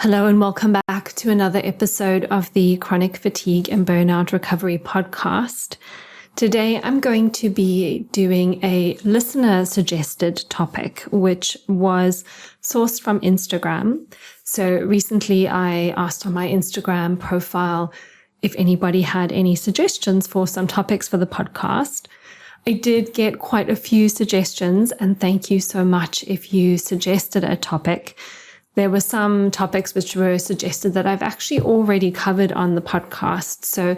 Hello and welcome back to another episode of the Chronic Fatigue and Burnout Recovery podcast. Today I'm going to be doing a listener suggested topic, which was sourced from Instagram. So recently I asked on my Instagram profile if anybody had any suggestions for some topics for the podcast. I did get quite a few suggestions, and thank you so much if you suggested a topic. There were some topics which were suggested that I've actually already covered on the podcast. So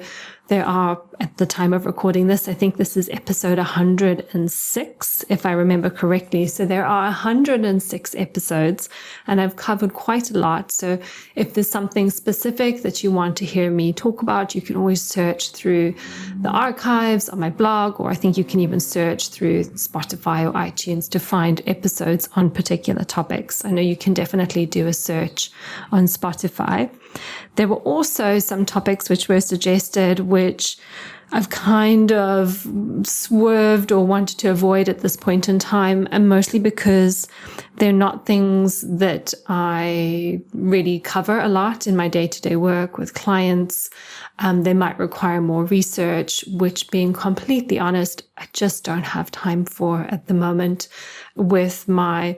there are, at the time of recording this, I think this is episode 106, if I remember correctly. So there are 106 episodes, and I've covered quite a lot. So if there's something specific that you want to hear me talk about, you can always search through the archives on my blog, or I think you can even search through Spotify or iTunes to find episodes on particular topics. I know you can definitely do a search on Spotify. There were also some topics which were suggested, which I've kind of swerved or wanted to avoid at this point in time, and mostly because they're not things that I really cover a lot in my day-to-day work with clients. They might require more research, which, being completely honest, I just don't have time for at the moment. With my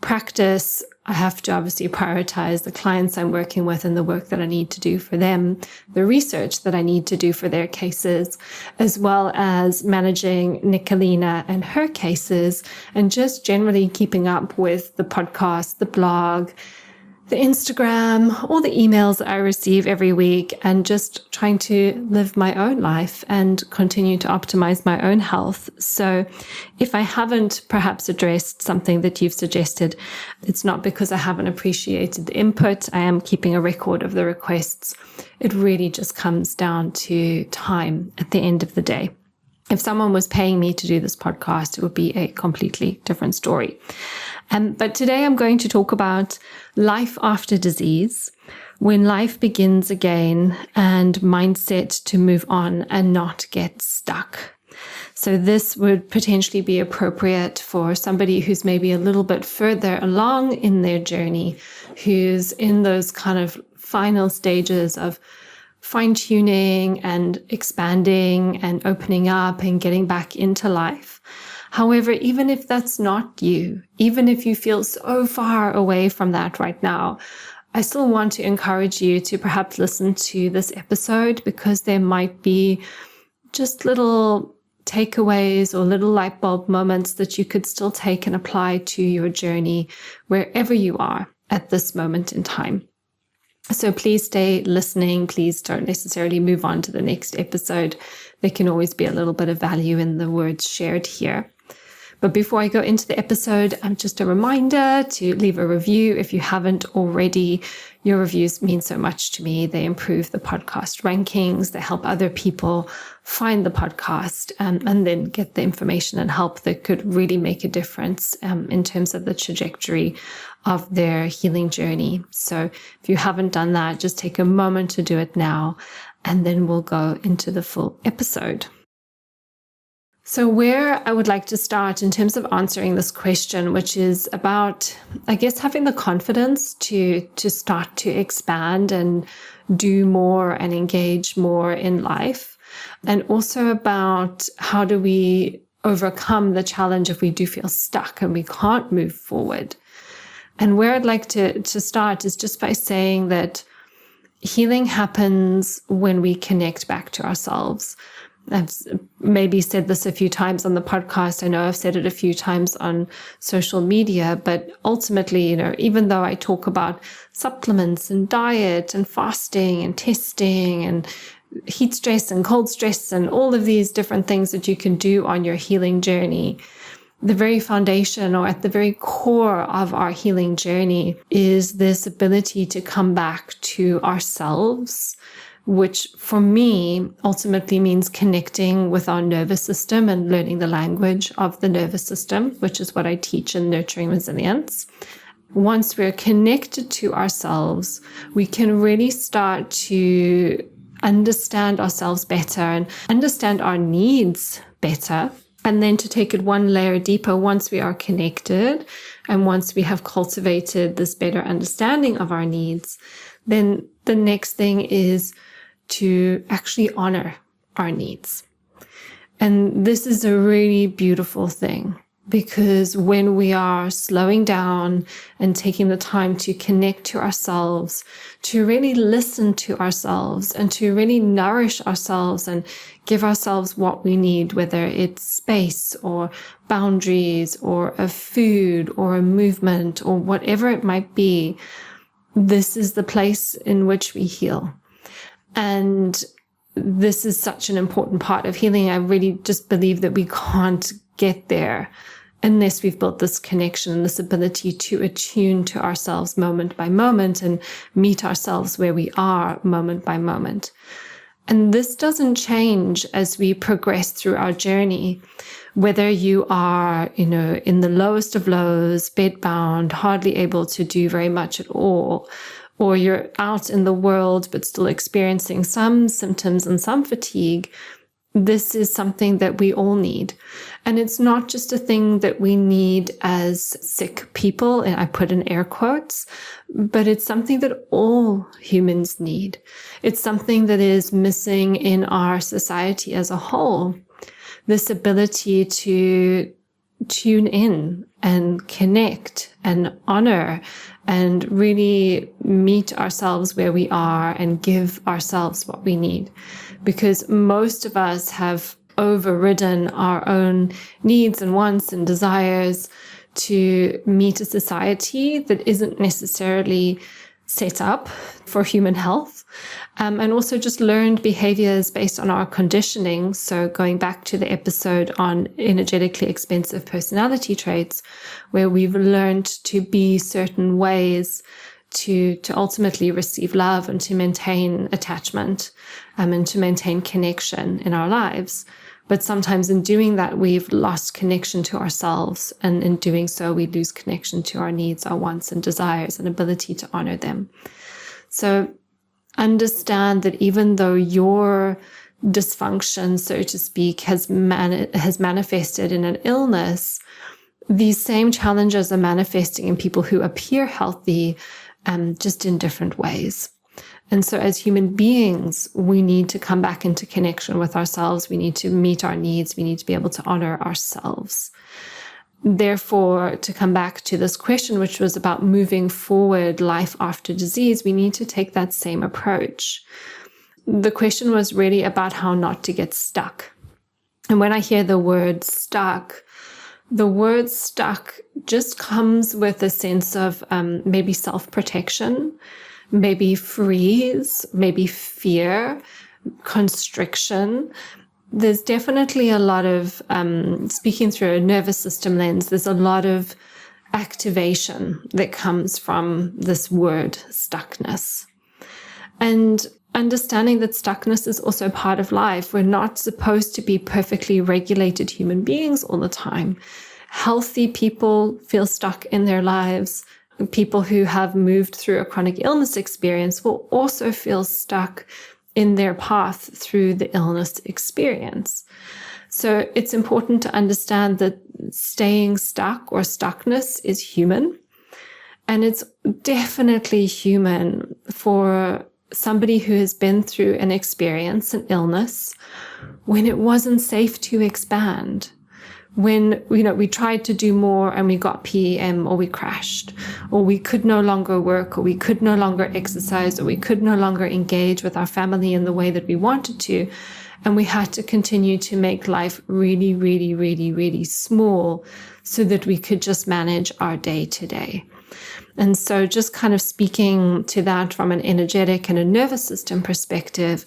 practice, I have to obviously prioritize the clients I'm working with and the work that I need to do for them, the research that I need to do for their cases, as well as managing Nicolina and her cases, and just generally keeping up with the podcast, the blog, the Instagram, all the emails that I receive every week, and just trying to live my own life and continue to optimize my own health. So if I haven't perhaps addressed something that you've suggested, it's not because I haven't appreciated the input. I am keeping a record of the requests. It really just comes down to time at the end of the day. If someone was paying me to do this podcast, it would be a completely different story. But today I'm going to talk about life after disease, when life begins again, and mindset to move on and not get stuck. So this would potentially be appropriate for somebody who's maybe a little bit further along in their journey, who's in those kind of final stages of fine-tuning and expanding and opening up and getting back into life. However, even if that's not you, even if you feel so far away from that right now, I still want to encourage you to perhaps listen to this episode, because there might be just little takeaways or little light bulb moments that you could still take and apply to your journey wherever you are at this moment in time. So please stay listening. Please don't necessarily move on to the next episode. There can always be a little bit of value in the words shared here. But before I go into the episode, just a reminder to leave a review if you haven't already. Your reviews mean so much to me. They improve the podcast rankings. They help other people find the podcast and then get the information and help that could really make a difference in terms of the trajectory of their healing journey. So if you haven't done that, just take a moment to do it now, and then we'll go into the full episode. So where I would like to start in terms of answering this question, which is about, I guess, having the confidence to start to expand and do more and engage more in life, and also about how do we overcome the challenge if we do feel stuck and we can't move forward. And where I'd like to start is just by saying that healing happens when we connect back to ourselves. I've maybe said this a few times on the podcast. I know I've said it a few times on social media, but ultimately, even though I talk about supplements and diet and fasting and testing and heat stress and cold stress and all of these different things that you can do on your healing journey, the very foundation, or at the very core of our healing journey, is this ability to come back to ourselves, which for me ultimately means connecting with our nervous system and learning the language of the nervous system, which is what I teach in Nurturing Resilience. Once we're connected to ourselves, we can really start to understand ourselves better and understand our needs better, And then to take it one layer deeper, once we are connected and once we have cultivated this better understanding of our needs, then the next thing is to actually honor our needs. And this is a really beautiful thing, because when we are slowing down and taking the time to connect to ourselves, to really listen to ourselves and to really nourish ourselves and give ourselves what we need, whether it's space or boundaries or a food or a movement or whatever it might be, this is the place in which we heal. And this is such an important part of healing. I really just believe that we can't get there unless we've built this connection and this ability to attune to ourselves moment by moment and meet ourselves where we are moment by moment. And this doesn't change as we progress through our journey. Whether you are, in the lowest of lows, bedbound, hardly able to do very much at all, or you're out in the world but still experiencing some symptoms and some fatigue, this is something that we all need. And it's not just a thing that we need as sick people, and I put in air quotes, but it's something that all humans need. It's something that is missing in our society as a whole. This ability to tune in and connect and honor and really meet ourselves where we are and give ourselves what we need. Because most of us have overridden our own needs and wants and desires to meet a society that isn't necessarily set up for human health, and also just learned behaviors based on our conditioning. So going back to the episode on energetically expensive personality traits, where we've learned to be certain ways to ultimately receive love and to maintain attachment, and to maintain connection in our lives. But sometimes in doing that, we've lost connection to ourselves. And in doing so, we lose connection to our needs, our wants and desires, and ability to honor them. So understand that even though your dysfunction, so to speak, has manifested in an illness, these same challenges are manifesting in people who appear healthy, just in different ways. And so as human beings, we need to come back into connection with ourselves. We need to meet our needs. We need to be able to honor ourselves. Therefore, to come back to this question, which was about moving forward life after disease, we need to take that same approach. The question was really about how not to get stuck. And when I hear the word stuck just comes with a sense of maybe self-protection, maybe freeze, maybe fear, constriction. There's definitely a lot of, speaking through a nervous system lens, there's a lot of activation that comes from this word stuckness. And understanding that stuckness is also part of life. We're not supposed to be perfectly regulated human beings all the time. Healthy people feel stuck in their lives. People who have moved through a chronic illness experience will also feel stuck in their path through the illness experience. So it's important to understand that staying stuck or stuckness is human. And it's definitely human for somebody who has been through an experience, an illness, when it wasn't safe to expand. When, we tried to do more and we got PEM, or we crashed, or we could no longer work, or we could no longer exercise, or we could no longer engage with our family in the way that we wanted to. And we had to continue to make life really, really, really, really small so that we could just manage our day to day. And so just kind of speaking to that from an energetic and a nervous system perspective,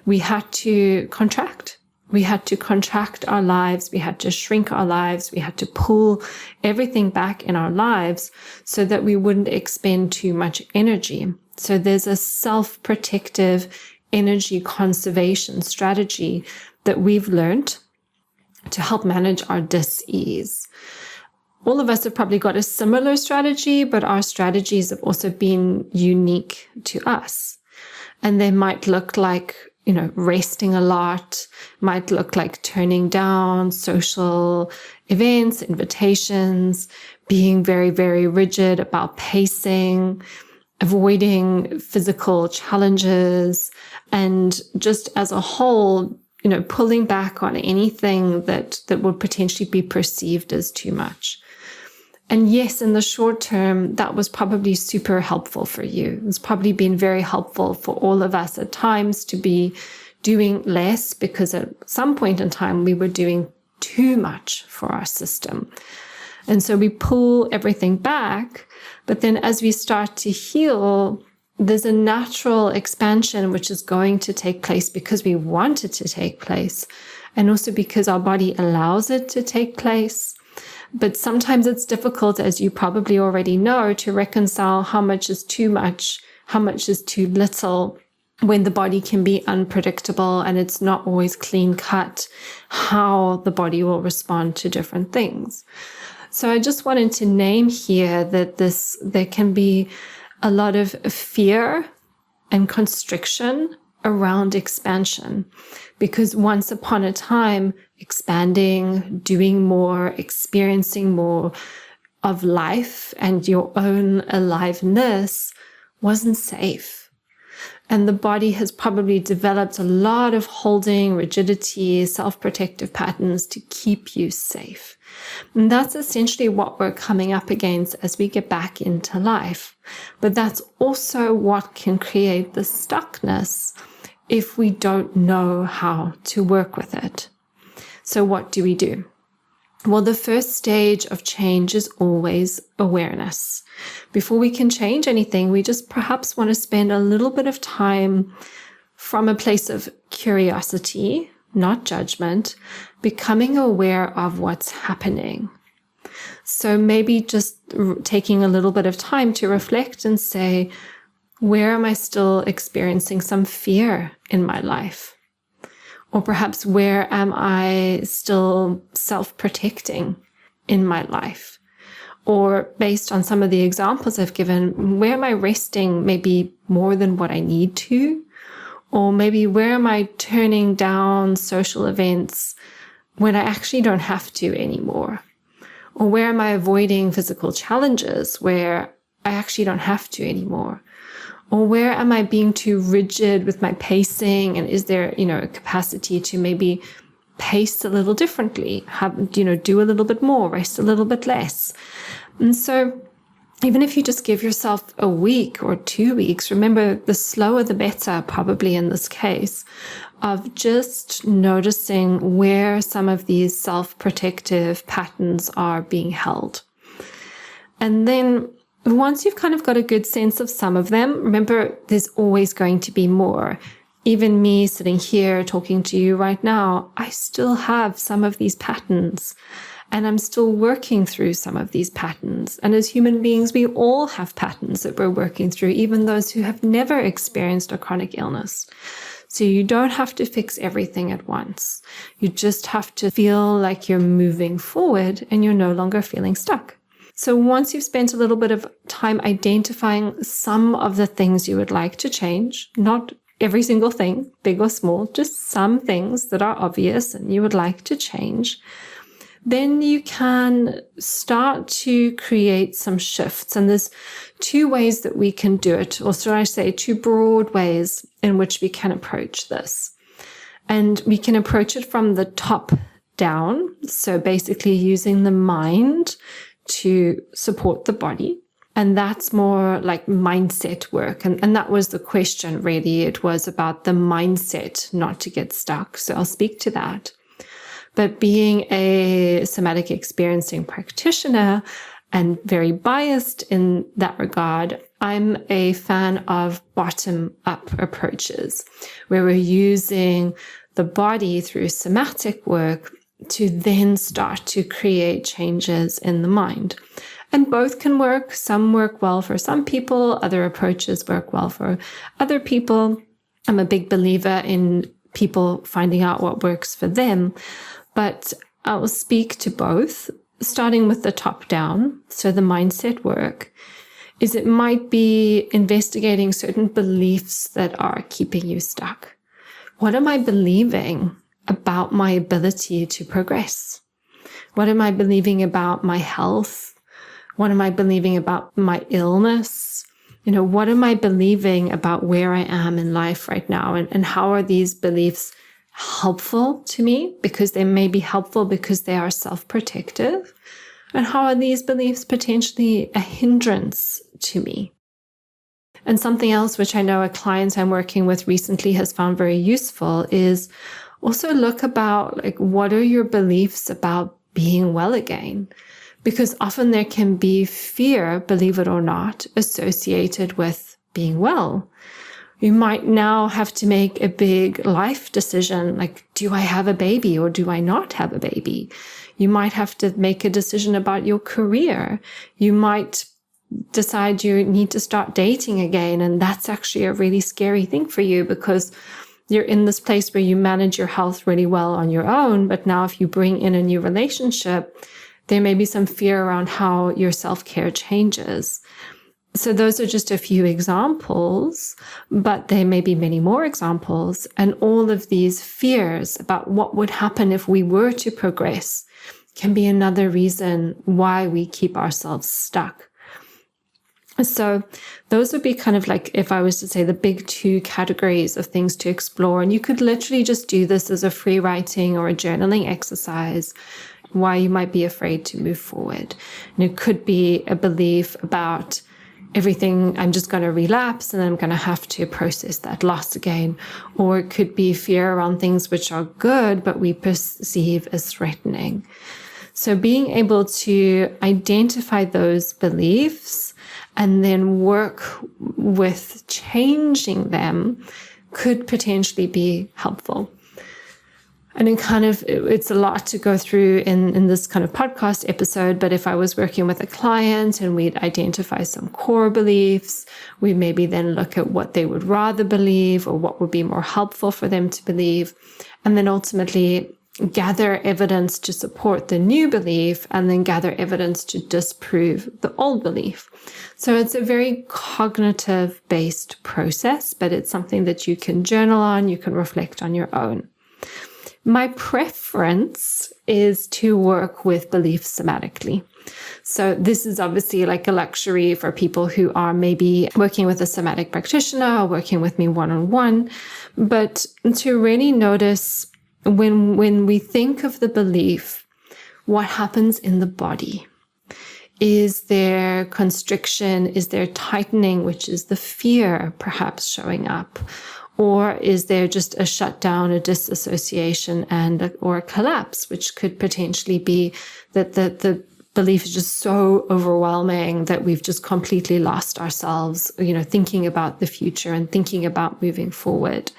we had to contract. We had to contract our lives. We had to shrink our lives. We had to pull everything back in our lives so that we wouldn't expend too much energy. So there's a self-protective energy conservation strategy that we've learned to help manage our dis-ease. All of us have probably got a similar strategy, but our strategies have also been unique to us. And they might look like, resting a lot, might look like turning down social events, invitations, being very, very rigid about pacing, avoiding physical challenges, and just as a whole, pulling back on anything that would potentially be perceived as too much. And yes, in the short term, that was probably super helpful for you. It's probably been very helpful for all of us at times to be doing less, because at some point in time, we were doing too much for our system. And so we pull everything back. But then as we start to heal, there's a natural expansion which is going to take place because we want it to take place, and also because our body allows it to take place. But sometimes it's difficult, as you probably already know, to reconcile how much is too much, how much is too little, when the body can be unpredictable and it's not always clean cut how the body will respond to different things. So I just wanted to name here that there can be a lot of fear and constriction around expansion, because once upon a time, expanding, doing more, experiencing more of life and your own aliveness wasn't safe. And the body has probably developed a lot of holding, rigidity, self-protective patterns to keep you safe. And that's essentially what we're coming up against as we get back into life. But that's also what can create the stuckness if we don't know how to work with it. So what do we do? Well, the first stage of change is always awareness. Before we can change anything, we just perhaps want to spend a little bit of time from a place of curiosity, not judgment, becoming aware of what's happening. So maybe just taking a little bit of time to reflect and say, where am I still experiencing some fear in my life? Or perhaps where am I still self-protecting in my life? Or based on some of the examples I've given, where am I resting maybe more than what I need to? Or maybe where am I turning down social events when I actually don't have to anymore? Or where am I avoiding physical challenges where I actually don't have to anymore? Or where am I being too rigid with my pacing? And is there, a capacity to maybe pace a little differently, do a little bit more, rest a little bit less? And so even if you just give yourself a week or 2 weeks, remember the slower the better, probably in this case, of just noticing where some of these self-protective patterns are being held. And then once you've kind of got a good sense of some of them, remember, there's always going to be more. Even me sitting here talking to you right now, I still have some of these patterns, and I'm still working through some of these patterns. And as human beings, we all have patterns that we're working through, even those who have never experienced a chronic illness. So you don't have to fix everything at once. You just have to feel like you're moving forward and you're no longer feeling stuck. So once you've spent a little bit of time identifying some of the things you would like to change, not every single thing, big or small, just some things that are obvious and you would like to change, then you can start to create some shifts. And there's 2 ways that we can do it, or should I say 2 broad ways in which we can approach this. And we can approach it from the top down. So basically using the mind to support the body. And that's more like mindset work. And that was the question, really. It was about the mindset not to get stuck. So I'll speak to that. But being a somatic experiencing practitioner and very biased in that regard, I'm a fan of bottom-up approaches, where we're using the body through somatic work to then start to create changes in the mind. And both can work. Some work well for some people. Other approaches work well for other people. I'm a big believer in people finding out what works for them. But I will speak to both, starting with the top down. So the mindset work is it might be investigating certain beliefs that are keeping you stuck. what am I believing about my ability to progress? What am I believing about my health? What am I believing about my illness? What am I believing about where I am in life right now? And how are these beliefs helpful to me? Because they may be helpful because they are self-protective. And how are these beliefs potentially a hindrance to me? And something else which I know a client I'm working with recently has found very useful is also look about what are your beliefs about being well again? Because often there can be fear, believe it or not, associated with being well. You might now have to make a big life decision, like, do I have a baby or do I not have a baby? You might have to make a decision about your career. You might decide you need to start dating again, and that's actually a really scary thing for you because you're in this place where you manage your health really well on your own, but now if you bring in a new relationship, there may be some fear around how your self-care changes. So those are just a few examples, but there may be many more examples. And all of these fears about what would happen if we were to progress can be another reason why we keep ourselves stuck. So those would be kind of like, if I was to say, the big two categories of things to explore. And you could literally just do this as a free writing or a journaling exercise, why you might be afraid to move forward. And it could be a belief about everything, I'm just going to relapse and I'm going to have to process that loss again. Or it could be fear around things which are good, but we perceive as threatening. So being able to identify those beliefs and then work with changing them could potentially be helpful. And it's a lot to go through in this kind of podcast episode, but if I was working with a client and we'd identify some core beliefs, we maybe then look at what they would rather believe or what would be more helpful for them to believe, and then ultimately gather evidence to support the new belief and then gather evidence to disprove the old belief. So it's a very cognitive-based process, but it's something that you can journal on, you can reflect on your own. My preference is to work with beliefs somatically. So this is obviously like a luxury for people who are maybe working with a somatic practitioner or working with me one-on-one. But to really notice when we think of the belief, what happens in the body? Is there constriction? Is there tightening, which is the fear perhaps showing up? Or is there just a shutdown, a disassociation, or a collapse, which could potentially be that the belief is just so overwhelming that we've just completely lost ourselves, thinking about the future and thinking about moving forward.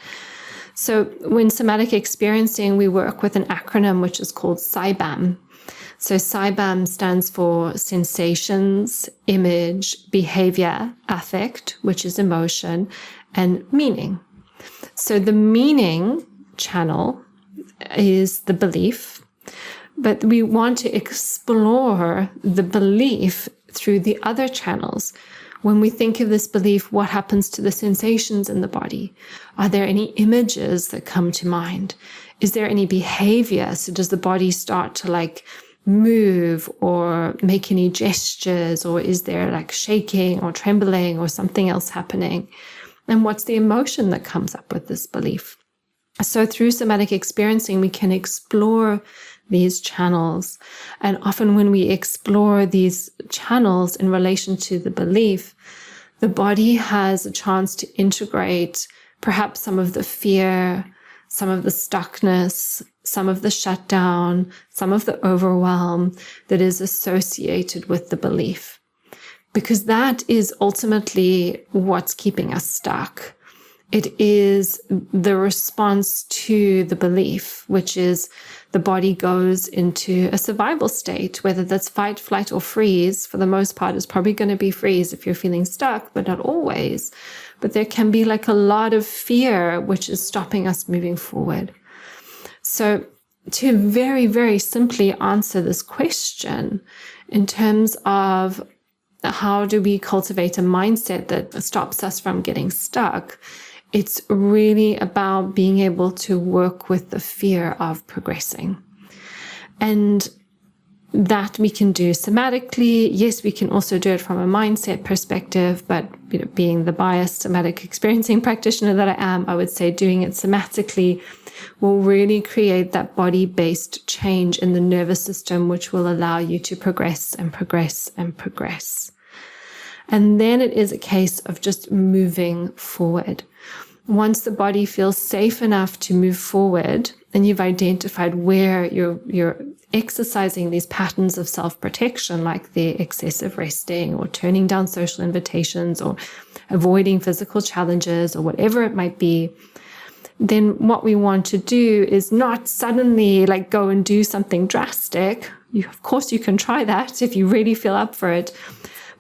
So when somatic experiencing, we work with an acronym which is called SIBAM. So SIBAM stands for sensations, image, behavior, affect, which is emotion, and meaning. So the meaning channel is the belief, but we want to explore the belief through the other channels. When we think of this belief, what happens to the sensations in the body? Are there any images that come to mind? Is there any behavior? So does the body start to move or make any gestures, or is there shaking or trembling or something else happening? And what's the emotion that comes up with this belief? So through somatic experiencing, we can explore these channels. And often when we explore these channels in relation to the belief, the body has a chance to integrate perhaps some of the fear, some of the stuckness, some of the shutdown, some of the overwhelm that is associated with the belief. Because that is ultimately what's keeping us stuck. It is the response to the belief, which is the body goes into a survival state, whether that's fight, flight, or freeze. For the most part, it's probably going to be freeze if you're feeling stuck, but not always. But there can be a lot of fear, which is stopping us moving forward. So to very, very simply answer this question in terms of how do we cultivate a mindset that stops us from getting stuck, It's really about being able to work with the fear of progressing. And that we can do somatically. Yes, we can also do it from a mindset perspective, but being the biased somatic experiencing practitioner that I am, I would say doing it somatically will really create that body-based change in the nervous system, which will allow you to progress and progress and progress. And then it is a case of just moving forward. Once the body feels safe enough to move forward, and you've identified where you're exercising these patterns of self-protection, like the excessive resting or turning down social invitations or avoiding physical challenges or whatever it might be, then what we want to do is not suddenly like go and do something drastic. Of course, you can try that if you really feel up for it,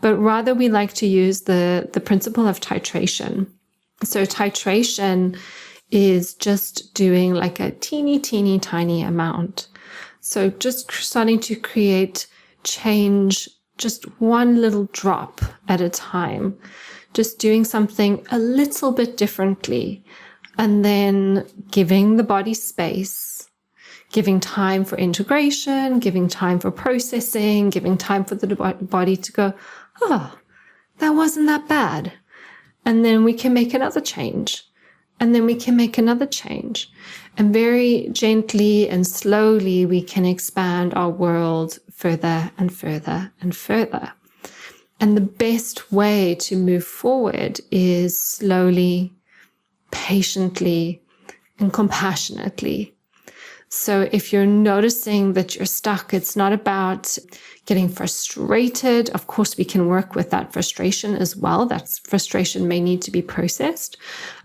but rather we like to use the principle of titration. So titration is just doing like a teeny, tiny amount. So just starting to create change, just one little drop at a time, just doing something a little bit differently, and then giving the body space, giving time for integration, giving time for processing, giving time for the body to go, oh, that wasn't that bad. And then we can make another change. And then we can make another change. And very gently and slowly, we can expand our world further and further and further. And the best way to move forward is slowly, patiently, and compassionately. So if you're noticing that you're stuck, it's not about getting frustrated. Of course, we can work with that frustration as well. That frustration may need to be processed.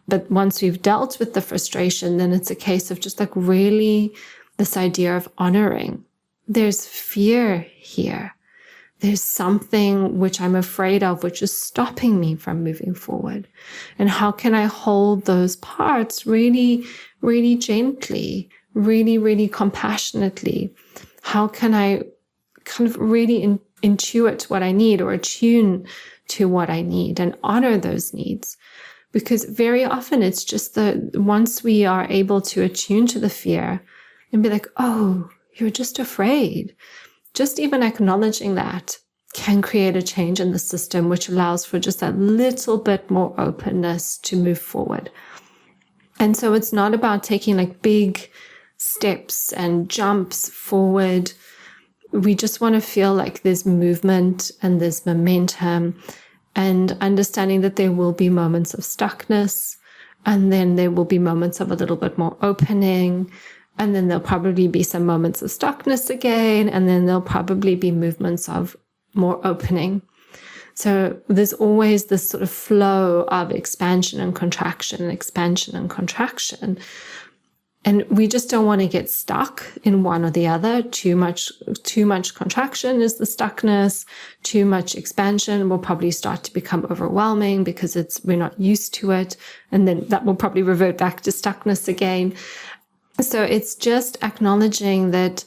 But once we've dealt with the frustration, then it's a case of just like really this idea of honoring. There's fear here. There's something which I'm afraid of, which is stopping me from moving forward. And how can I hold those parts really, really gently, really, really compassionately? How can I kind of really intuit what I need or attune to what I need and honor those needs? Because very often it's just once we are able to attune to the fear and be like, oh, you're just afraid. Just even acknowledging that can create a change in the system, which allows for just that little bit more openness to move forward. And so it's not about taking like big steps and jumps forward. We just want to feel like there's movement and there's momentum, and understanding that there will be moments of stuckness, and then there will be moments of a little bit more opening, and then there'll probably be some moments of stuckness again, and then there'll probably be movements of more opening. So there's always this sort of flow of expansion and contraction, expansion and contraction. And we just don't want to get stuck in one or the other. Too much contraction is the stuckness. Too much expansion will probably start to become overwhelming because we're not used to it. And then that will probably revert back to stuckness again. So it's just acknowledging that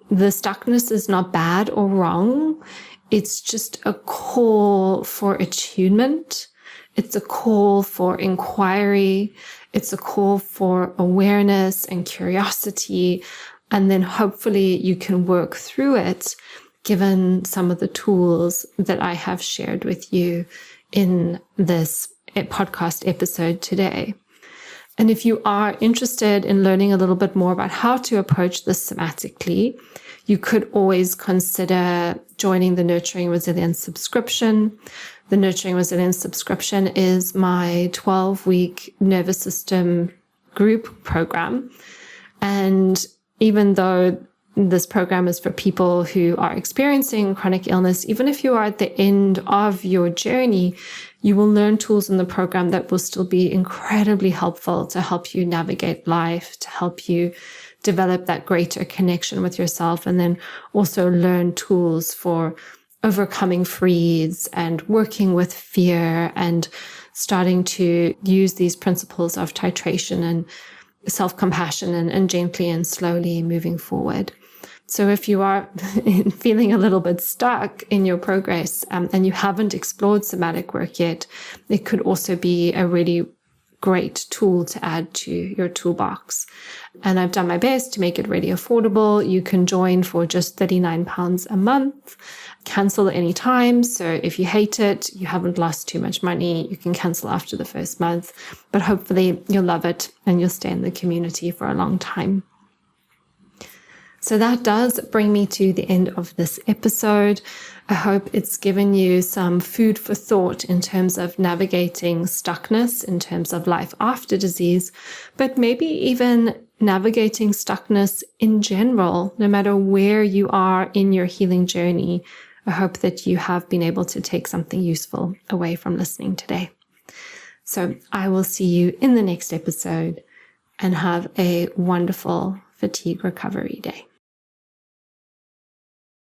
the stuckness is not bad or wrong. It's just a call for attunement. It's a call for inquiry. It's a call for awareness and curiosity. And then hopefully you can work through it, given some of the tools that I have shared with you in this podcast episode today. And if you are interested in learning a little bit more about how to approach this somatically, you could always consider joining the Nurturing Resilience subscription. The Nurturing Resilience subscription is my 12-week nervous system group program. And even though this program is for people who are experiencing chronic illness, even if you are at the end of your journey, you will learn tools in the program that will still be incredibly helpful to help you navigate life, to help you develop that greater connection with yourself, and then also learn tools for overcoming freeze and working with fear and starting to use these principles of titration and self-compassion and gently and slowly moving forward. So if you are feeling a little bit stuck in your progress and you haven't explored somatic work yet, it could also be a really great tool to add to your toolbox. And I've done my best to make it really affordable. You can join for just £39 a month, cancel at any time. So if you hate it, you haven't lost too much money, you can cancel after the first month. But hopefully you'll love it and you'll stay in the community for a long time. So that does bring me to the end of this episode. I hope it's given you some food for thought in terms of navigating stuckness, in terms of life after disease, but maybe even navigating stuckness in general, no matter where you are in your healing journey. I hope that you have been able to take something useful away from listening today. So I will see you in the next episode, and have a wonderful fatigue recovery day.